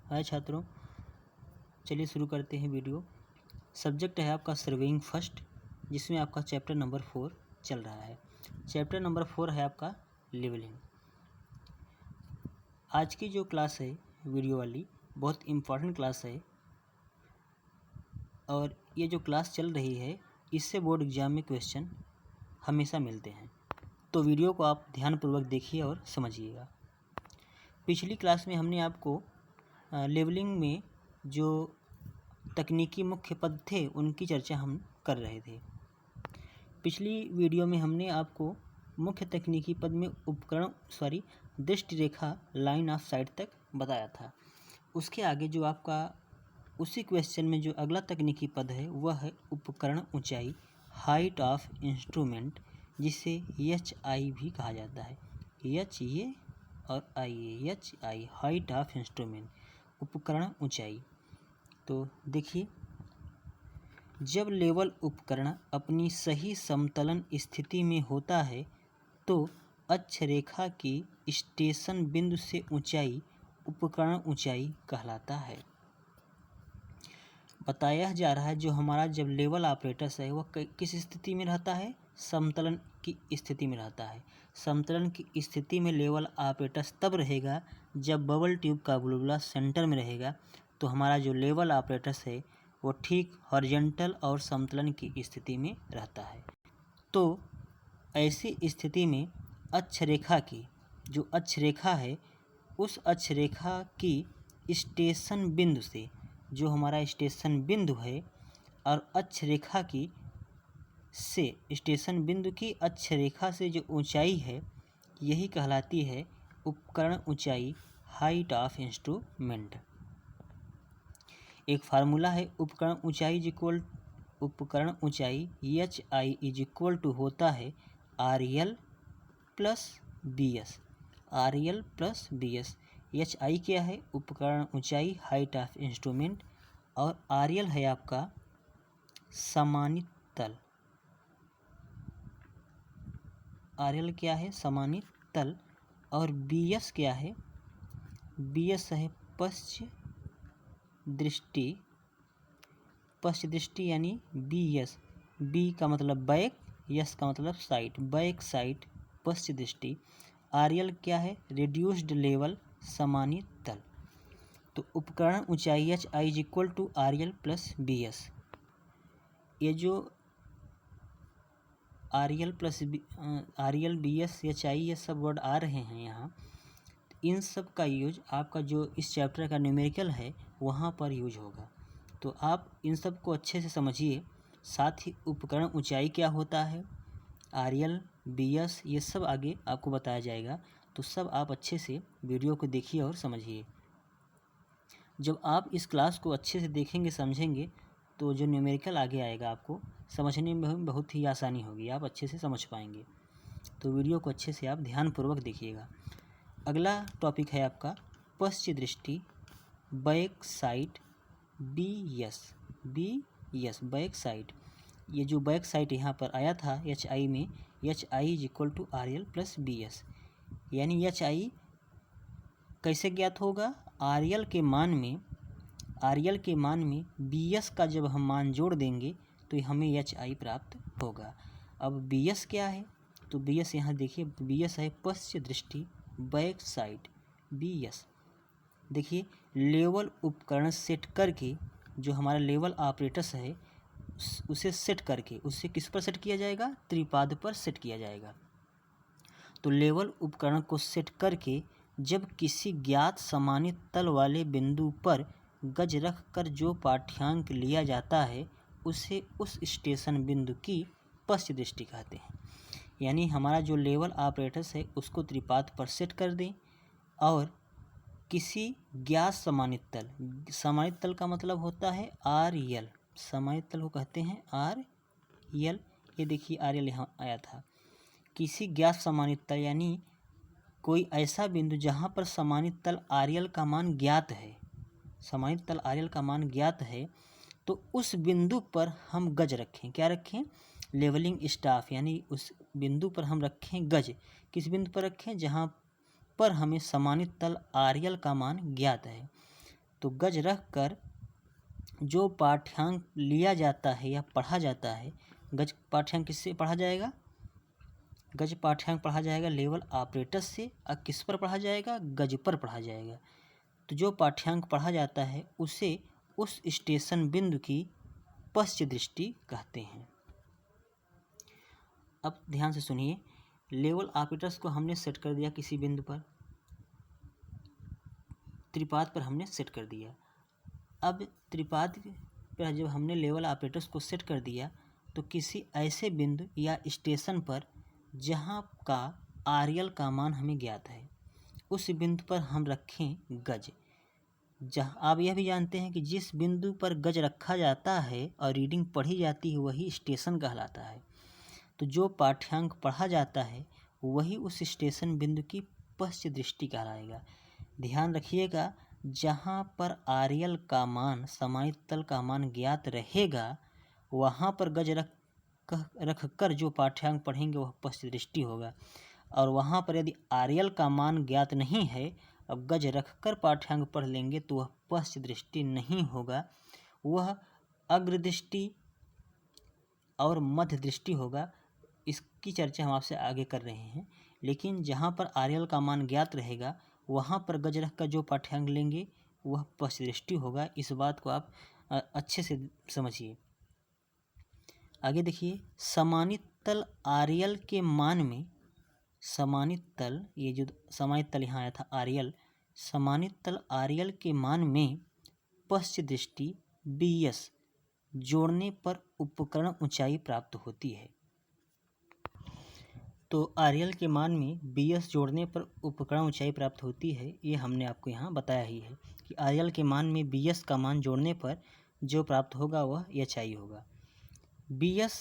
हाय छात्रों, चलिए शुरू करते हैं वीडियो। सब्जेक्ट है आपका सर्वेइंग फर्स्ट, जिसमें आपका चैप्टर नंबर 4 चल रहा है। चैप्टर नंबर 4 है आपका लेवलिंग। आज की जो क्लास है वीडियो वाली, बहुत इम्पॉर्टेंट क्लास है और ये जो क्लास चल रही है इससे बोर्ड एग्जाम में क्वेश्चन हमेशा मिलते हैं, तो वीडियो को आप ध्यानपूर्वक देखिए और समझिएगा। पिछली क्लास में हमने आपको लेवलिंग में जो तकनीकी मुख्य पद थे उनकी चर्चा हम कर रहे थे। पिछली वीडियो में हमने आपको मुख्य तकनीकी पद में उपकरण दृष्टि रेखा लाइन ऑफ साइट तक बताया था। उसके आगे जो आपका उसी क्वेश्चन में जो अगला तकनीकी पद है वह है उपकरण ऊंचाई, हाइट ऑफ इंस्ट्रूमेंट, जिसे HI भी कहा जाता है। एच ये और आई, HI हाइट ऑफ इंस्ट्रूमेंट, उपकरण ऊंचाई। तो देखिए, जब लेवल उपकरण अपनी सही समतलन स्थिति में होता है तो अक्षरेखा की स्टेशन बिंदु से ऊंचाई उपकरण ऊंचाई कहलाता है। बताया जा रहा है जो हमारा जब लेवल ऑपरेटर्स है वह किस स्थिति में रहता है, समतलन की स्थिति में रहता है। समतलन की स्थिति में लेवल ऑपरेटर्स तब रहेगा जब बबल ट्यूब का बुलबुला सेंटर में रहेगा, तो हमारा जो लेवल ऑपरेटर्स है वो ठीक हॉरिजॉन्टल और समतलन की स्थिति में रहता है। तो ऐसी स्थिति में अक्षरेखा की जो अक्षरेखा है उस अक्षरेखा की स्टेशन बिंदु से, जो हमारा स्टेशन बिंदु है, और अक्षरेखा की से स्टेशन बिंदु की अक्षरेखा से जो ऊंचाई है यही कहलाती है उपकरण ऊंचाई, हाइट ऑफ इंस्ट्रूमेंट। एक फार्मूला है उपकरण ऊंचाई HI इज इक्वल टू होता है RL plus BS। RL plus BS। HI क्या है, उपकरण ऊंचाई, हाइट ऑफ इंस्ट्रूमेंट, और RL है आपका समानित तल। RL क्या है, समानित तल, और BS क्या है, BS है पश्च दृष्टि यानी BS। B का मतलब बैक, S का मतलब साइड, बैक साइड पश्च दृष्टि। RL क्या है, रिड्यूस्ड लेवल समानित तल। तो उपकरण ऊंचाई HI is equal to RL plus BS। ये जो RL BS HI ये सब वर्ड आ रहे हैं यहाँ, इन सब का यूज आपका जो इस चैप्टर का न्यूमेरिकल है वहाँ पर यूज होगा। तो आप इन सब को अच्छे से समझिए। साथ ही उपकरण ऊंचाई क्या होता है, RL BS, ये सब आगे आपको बताया जाएगा। तो सब आप अच्छे से वीडियो को देखिए और समझिए। जब आप इस क्लास को अच्छे से देखेंगे, समझेंगे, तो जो न्यूमेरिकल आगे आएगा आपको समझने में बहुत ही आसानी होगी, आप अच्छे से समझ पाएंगे। तो वीडियो को अच्छे से आप ध्यानपूर्वक देखिएगा। अगला टॉपिक है आपका पश्च दृष्टि, back side, BS back side. ये जो बैक साइड यहाँ पर आया था HI में, HI is equal to RL plus BS, यानी HI कैसे ज्ञात होगा, RL के मान में BS का जब हम मान जोड़ देंगे तो हमें HI प्राप्त होगा। अब BS क्या है, तो BS यहाँ देखिए, BS है पश्च दृष्टि, बैक साइड, BS। देखिए, लेवल उपकरण सेट करके, जो हमारा लेवल ऑपरेटर्स है उसे सेट करके, उससे किस पर सेट किया जाएगा, त्रिपाद पर सेट किया जाएगा। तो लेवल उपकरण को सेट करके जब किसी ज्ञात समानित तल वाले बिंदु पर गज रख कर जो पाठ्यांक लिया जाता है उसे उस स्टेशन बिंदु की पश्च दृष्टि कहते हैं। यानी हमारा जो लेवल ऑपरेटर्स है उसको त्रिपाद पर सेट कर दें और किसी ज्ञात समानित तल का मतलब होता है RL, समानित तल को कहते हैं RL। ये देखिए RL यहाँ आया था। किसी ज्ञात समानित तल यानी कोई ऐसा बिंदु जहाँ पर समानित तल RL का मान ज्ञात है, समानित तल RL का मान ज्ञात है, तो उस बिंदु पर हम गज रखें। क्या रखें, लेवलिंग स्टाफ, यानी उस बिंदु पर हम रखें गज। किस बिंदु पर रखें, जहाँ पर हमें समानित तल RL का मान ज्ञात है। तो गज रख कर जो पाठ्यांक लिया जाता है या पढ़ा जाता है, गज पाठ्यांक किससे पढ़ा जाएगा? गज पाठ्यांक पढ़ा जाएगा लेवल ऑपरेटस से। और किस पर पढ़ा जाएगा? गज पर पढ़ा जाएगा। तो जो पाठ्यांक पढ़ा जाता है उसे उस स्टेशन बिंदु की पश्च दृष्टि कहते हैं। अब ध्यान से सुनिए, लेवल ऑपरेटर्स को हमने सेट कर दिया किसी बिंदु पर, त्रिपाद पर हमने सेट कर दिया। अब त्रिपाद पर जब हमने लेवल ऑपरेटर्स को सेट कर दिया तो किसी ऐसे बिंदु या स्टेशन पर जहाँ का आरएल का मान हमें ज्ञात है, उस बिंदु पर हम रखें गज। जहाँ आप यह भी जानते हैं कि जिस बिंदु पर गज रखा जाता है और रीडिंग पढ़ी जाती है वही स्टेशन कहलाता है। तो जो पाठ्यांक पढ़ा जाता है वही उस स्टेशन बिंदु की पश्च दृष्टि कहलाएगा। ध्यान रखिएगा, जहाँ पर आरएल का मान, समाहित तल का मान ज्ञात रहेगा, वहाँ पर गज रख कर जो पाठ्यांक पढ़ेंगे वह पश्च दृष्टि होगा। और वहाँ पर यदि आरएल का मान ज्ञात नहीं है, अब गज रख कर पाठ्यांक पढ़ लेंगे तो वह पश्च दृष्टि नहीं होगा, वह अग्र दृष्टि और मध्य दृष्टि होगा। इसकी चर्चा हम आपसे आगे कर रहे हैं। लेकिन जहाँ पर आरएल का मान ज्ञात रहेगा वहाँ पर गज रख कर जो पाठ्यांक लेंगे वह पश्च दृष्टि होगा। इस बात को आप अच्छे से समझिए। आगे देखिए, समानित तल आरएल के मान में, समानित तल, ये जो समानित तल यहाँ आया था आरएल, समानित तल आरएल के मान में पश्च दृष्टि बीएस जोड़ने पर उपकरण ऊंचाई प्राप्त होती है। तो आरएल के मान में बीएस जोड़ने पर उपकरण ऊंचाई प्राप्त होती है, ये हमने आपको यहाँ बताया ही है कि आरएल के मान में बीएस का मान जोड़ने पर जो प्राप्त होगा वह एचआई होगा। बीएस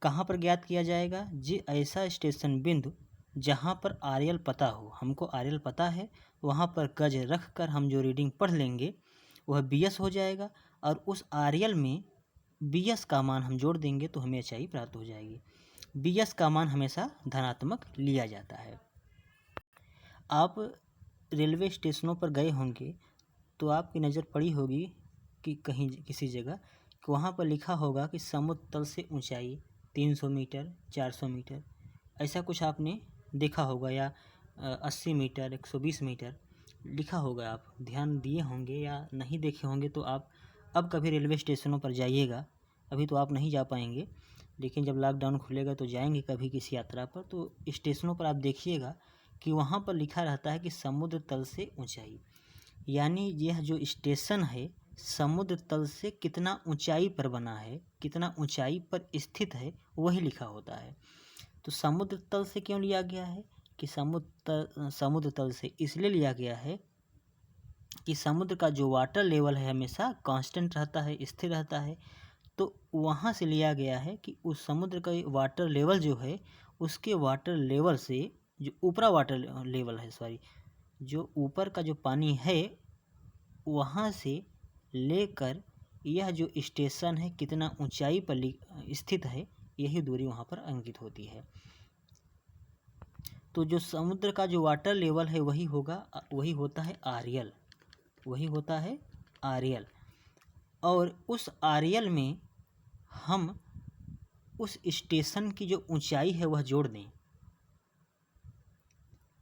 कहाँ पर ज्ञात किया जाएगा? जी ऐसा स्टेशन बिंदु जहाँ पर आरएल पता हो। हमको आरएल पता है, वहाँ पर गज रख कर हम जो रीडिंग पढ़ लेंगे वह बीएस हो जाएगा, और उस आरएल में बीएस का मान हम जोड़ देंगे तो हमें एचआई प्राप्त हो जाएगी। बीएस का मान हमेशा धनात्मक लिया जाता है। आप रेलवे स्टेशनों पर गए होंगे तो आपकी नज़र पड़ी होगी कि कहीं किसी जगह कि वहाँ पर लिखा होगा कि समुद्र तल से ऊंचाई 300 मीटर, 400 मीटर, ऐसा कुछ आपने देखा होगा, या 80 मीटर, 120 मीटर लिखा होगा। आप ध्यान दिए होंगे या नहीं देखे होंगे तो आप अब कभी रेलवे स्टेशनों पर जाइएगा। अभी तो आप नहीं जा पाएंगे, लेकिन जब लॉकडाउन खुलेगा तो जाएंगे कभी किसी यात्रा पर, तो स्टेशनों पर आप देखिएगा कि वहाँ पर लिखा रहता है कि समुद्र तल से ऊंचाई, यानी यह जो स्टेशन है समुद्र तल से कितना ऊंचाई पर बना है, कितना ऊंचाई पर स्थित है, वही लिखा होता है। तो समुद्र तल से क्यों लिया गया है कि समुद्र तल से इसलिए लिया गया है कि समुद्र का जो वाटर लेवल है हमेशा कांस्टेंट रहता है, स्थिर रहता है। तो वहाँ से लिया गया है कि उस समुद्र का वाटर लेवल जो है उसके वाटर लेवल से, जो ऊपरा वाटर लेवल है, सॉरी, जो ऊपर का जो पानी है वहाँ से लेकर यह जो स्टेशन है कितना ऊंचाई पर स्थित है, यही दूरी वहाँ पर अंकित होती है। तो जो समुद्र का जो वाटर लेवल है वही होता है आरएल, वही होता है आरएल। और उस आरएल में हम उस स्टेशन की जो ऊंचाई है वह जोड़ दें,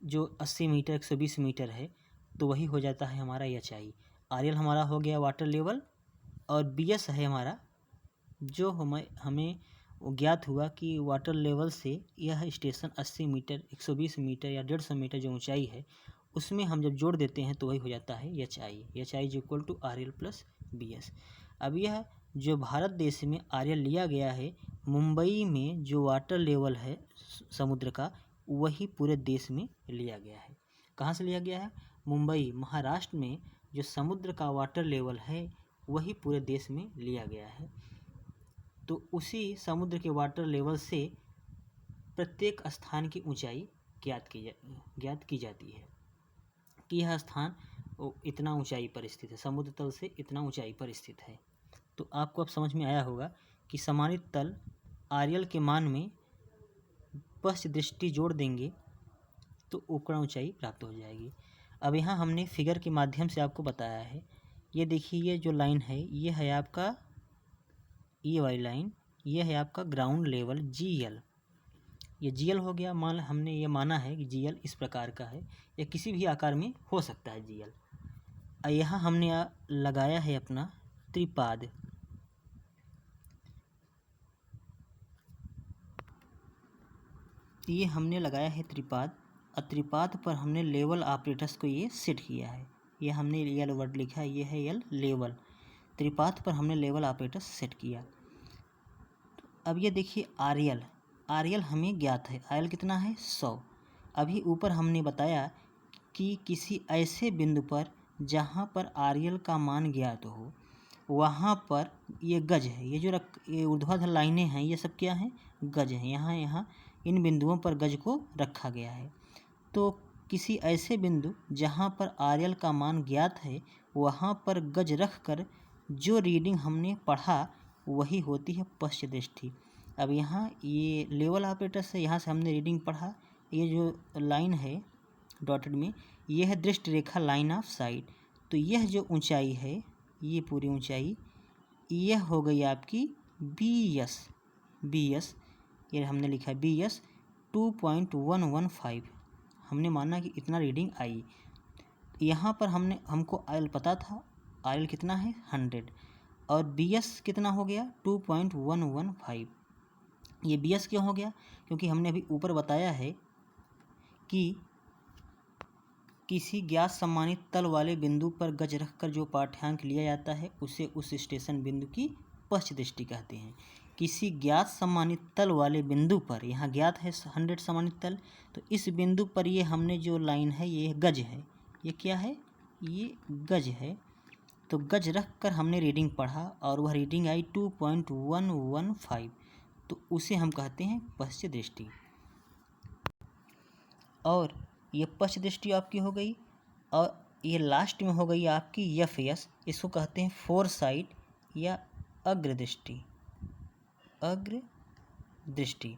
जो 80 मीटर, 120 मीटर है, तो वही हो जाता है हमारा एचआई। आरएल हमारा हो गया वाटर लेवल, और बीएस है हमारा, जो हमें ज्ञात हुआ कि वाटर लेवल से यह स्टेशन 80 मीटर, 120 मीटर या 150 मीटर जो ऊंचाई है उसमें हम जब जोड़ देते हैं तो वही हो जाता है HI. HI is equal to RL plus BS. अब यह जो भारत देश में आरएल लिया गया है, मुंबई में जो वाटर लेवल है समुद्र का वही पूरे देश में लिया गया है। कहाँ से लिया गया है? मुंबई, महाराष्ट्र में जो समुद्र का वाटर लेवल है वही पूरे देश में लिया गया है। तो उसी समुद्र के वाटर लेवल से प्रत्येक स्थान की ऊंचाई ज्ञात की जाती है कि यह स्थान इतना ऊंचाई पर स्थित है, समुद्र तल से इतना ऊंचाई पर स्थित है। तो आपको अब समझ में आया होगा कि समानित तल आरएल के मान में पश्च दृष्टि जोड़ देंगे तो उपकरण ऊंचाई प्राप्त हो जाएगी। अब यहाँ हमने फिगर के माध्यम से आपको बताया है ये देखिए ये जो लाइन है ये है आपका, ये वाली लाइन ये है आपका ग्राउंड लेवल GL। ये GL हो गया, हमने ये माना है कि GL इस प्रकार का है, या किसी भी आकार में हो सकता है GL। यहाँ हमने लगाया है अपना त्रिपाद। ये हमने लगाया है त्रिपाद, और त्रिपाद पर हमने लेवल ऑपरेटर्स को ये सेट किया है। ये हमने L वर्ड लिखा है, ये है L लेवल। त्रिपाद पर हमने लेवल ऑपरेटर्स सेट किया। अब ये देखिए RL हमें ज्ञात है, RL कितना है 100। अभी ऊपर हमने बताया कि किसी ऐसे बिंदु पर जहाँ पर RL का मान ज्ञात हो, वहाँ पर ये गज है, ये जो ये ऊर्ध्वाधर लाइनें हैं ये सब क्या हैं, गज हैं। यहाँ इन बिंदुओं पर गज को रखा गया है। तो किसी ऐसे बिंदु जहाँ पर RL का मान ज्ञात है, वहाँ पर गज रख कर जो रीडिंग हमने पढ़ा वही होती है पश्च दृष्टि। अब यहाँ ये लेवल ऑपरेटर से यहाँ से हमने रीडिंग पढ़ा, ये जो लाइन है डॉटेड में ये है दृष्टि रेखा, लाइन ऑफ साइट। तो यह जो ऊंचाई है, ये पूरी ऊंचाई यह हो गई आपकी BS। ये हमने लिखा है BS 2.115। हमने माना कि इतना रीडिंग आई। यहाँ पर हमको RL पता था, RL कितना है 100, और BS कितना हो गया 2.115। ये BS क्यों हो गया, क्योंकि हमने अभी ऊपर बताया है कि किसी ज्ञात सम्मानित तल वाले बिंदु पर गज रखकर जो पाठ्यांक लिया जाता है उसे उस स्टेशन बिंदु की पश्च दृष्टि कहते हैं। किसी ज्ञात सम्मानित तल वाले बिंदु पर, यहाँ ज्ञात है 100 सम्मानित तल, तो इस बिंदु पर ये हमने जो लाइन है ये गज है, ये क्या है, ये गज है। तो गज रख कर हमने रीडिंग पढ़ा और वह रीडिंग आई 2.115, तो उसे हम कहते हैं पश्च दृष्टि। और ये पश्च दृष्टि आपकी हो गई, और ये लास्ट में हो गई आपकी FS। इसको कहते हैं फोर साइट या अग्र दृष्टि, अग्र दृष्टि।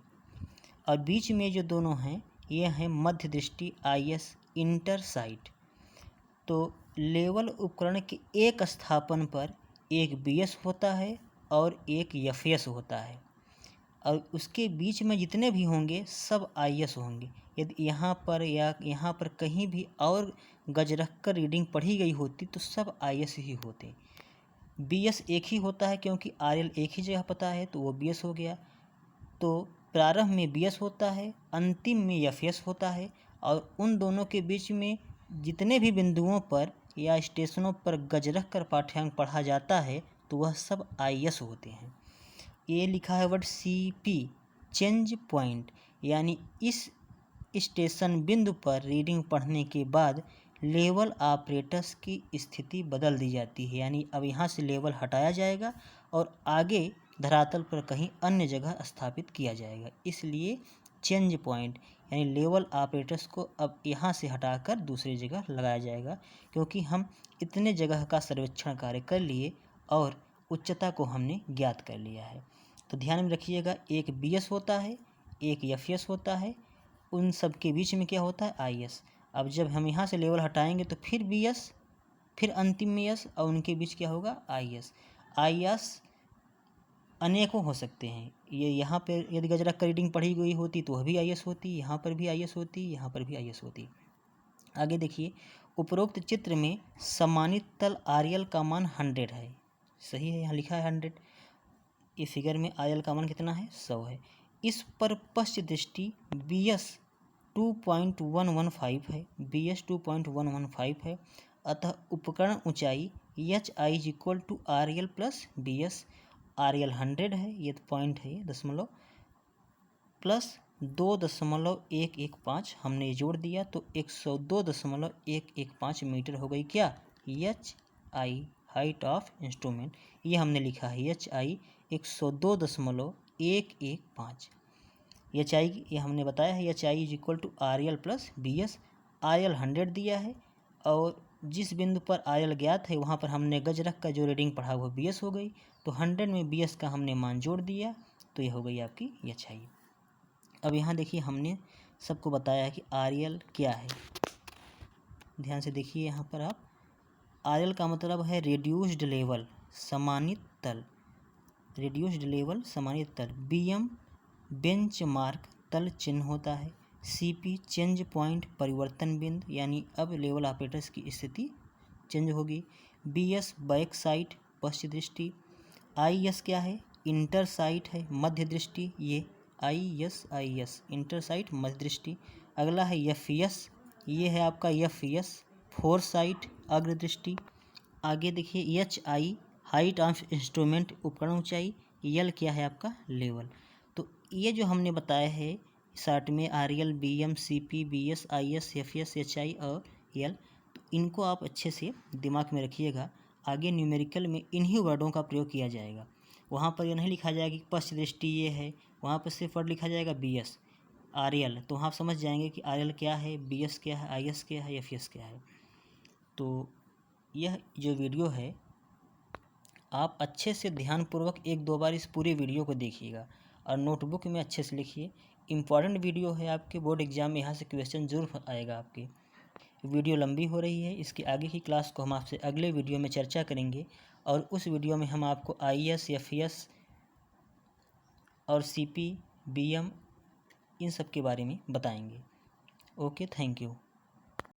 और बीच में जो दोनों हैं ये हैं मध्य दृष्टि IS, इंटर साइट। तो लेवल उपकरण के एक स्थापन पर एक BS होता है और एक FS होता है, और उसके बीच में जितने भी होंगे सब IS होंगे। यदि यहाँ पर या यहाँ पर कहीं भी और गज रख कर रीडिंग पढ़ी गई होती तो सब IS ही होते। BS एक ही होता है क्योंकि RL एक ही जगह पता है, तो वो BS हो गया। तो प्रारंभ में BS होता है, अंतिम में FS होता है, और उन दोनों के बीच में जितने भी बिंदुओं पर या स्टेशनों पर गज रख कर पाठ्यांक पढ़ा जाता है तो वह सब IS होते हैं। ये लिखा है वर्ड CP, चेंज पॉइंट, यानी इस स्टेशन बिंदु पर रीडिंग पढ़ने के बाद लेवल ऑपरेटर्स की स्थिति बदल दी जाती है। यानी अब यहाँ से लेवल हटाया जाएगा और आगे धरातल पर कहीं अन्य जगह स्थापित किया जाएगा, इसलिए चेंज पॉइंट, यानी लेवल ऑपरेटर्स को अब यहाँ से हटाकर दूसरी जगह लगाया जाएगा, क्योंकि हम इतने जगह का सर्वेक्षण कार्य कर लिए और उच्चता को हमने ज्ञात कर लिया है। तो ध्यान में रखिएगा, एक BS होता है, एक FS होता है, उन सब के बीच में क्या होता है IS। अब जब हम यहाँ से लेवल हटाएंगे तो फिर BS, फिर अंतिम में S, और उनके बीच क्या होगा IS अनेकों हो सकते हैं। ये यहाँ पर यदि गज रख कर रीडिंग पढ़ी गई होती तो वह भी IS होती, यहाँ पर भी IS होती, यहाँ पर भी IS होती। आगे देखिए, उपरोक्त चित्र में सम्मानित तल RL का मान 100 है, सही है, यहाँ लिखा है 100। ये फिगर में RL का मान कितना है 100 है। इस पर पश्च दृष्टि BS 2.115 है, BS 2.115 है। अतः उपकरण ऊंचाई HI equal to RL plus BS। RL 100 है, ये पॉइंट है, ये दशमलव, प्लस 2.115 हमने जोड़ दिया तो 102.115 मीटर हो गई क्या HI, हाइट ऑफ इंस्ट्रूमेंट। ये हमने लिखा है HI 102.115। HI ये हमने बताया है HI is equal to RL plus BS। RL 100 दिया है और जिस बिंदु पर RL ज्ञात है वहाँ पर हमने गज रख का जो रीडिंग पढ़ा वो BS हो गई, तो 100 में BS का हमने मान जोड़ दिया तो ये हो गई आपकी HI। अब यहाँ देखिए हमने सबको बताया कि RL क्या है, ध्यान से देखिए यहाँ पर आप, RL का मतलब है रिड्यूस्ड लेवल, समानित तल, रिड्यूस्ड लेवल समानित तल। BM बेंचमार्क तल चिन्ह होता है। CP चेंज पॉइंट परिवर्तन बिंदु, यानी अब लेवल ऑपरेटर्स की स्थिति चेंज होगी। BS बैक साइट पश्च दृष्टि। IS क्या है? इंटर साइट है, मध्य दृष्टि। ये IS इंटर साइट मध्य दृष्टि। अगला है FS, ये है आपका FS फोर साइट अग्र दृष्टि। आगे देखिए HI हाइट ऑफ इंस्ट्रूमेंट उपकरण ऊंचाई। L क्या है आपका? लेवल। तो ये जो हमने बताया है शार्ट में RL BM CP BS IS FS HI और L, तो इनको आप अच्छे से दिमाग में रखिएगा। आगे न्यूमेरिकल में इन्हीं वर्डों का प्रयोग किया जाएगा। वहाँ पर यह नहीं लिखा जाएगा कि पश्च दृष्टि ये है, वहाँ पर सिर्फ वर्ड लिखा जाएगा BS RL, तो आप समझ जाएंगे कि RL क्या है, BS क्या है, IS क्या है, FS क्या है। तो यह जो वीडियो है आप अच्छे से ध्यानपूर्वक 1-2 बार इस पूरे वीडियो को देखिएगा और नोटबुक में अच्छे से लिखिए। इम्पॉर्टेंट वीडियो है, आपके बोर्ड एग्जाम में यहाँ से क्वेश्चन जरूर आएगा आपके। वीडियो लंबी हो रही है, इसके आगे की क्लास को हम आपसे अगले वीडियो में चर्चा करेंगे और उस वीडियो में हम आपको IS FS और CP BM इन सब के बारे में बताएंगे। Okay, thank you.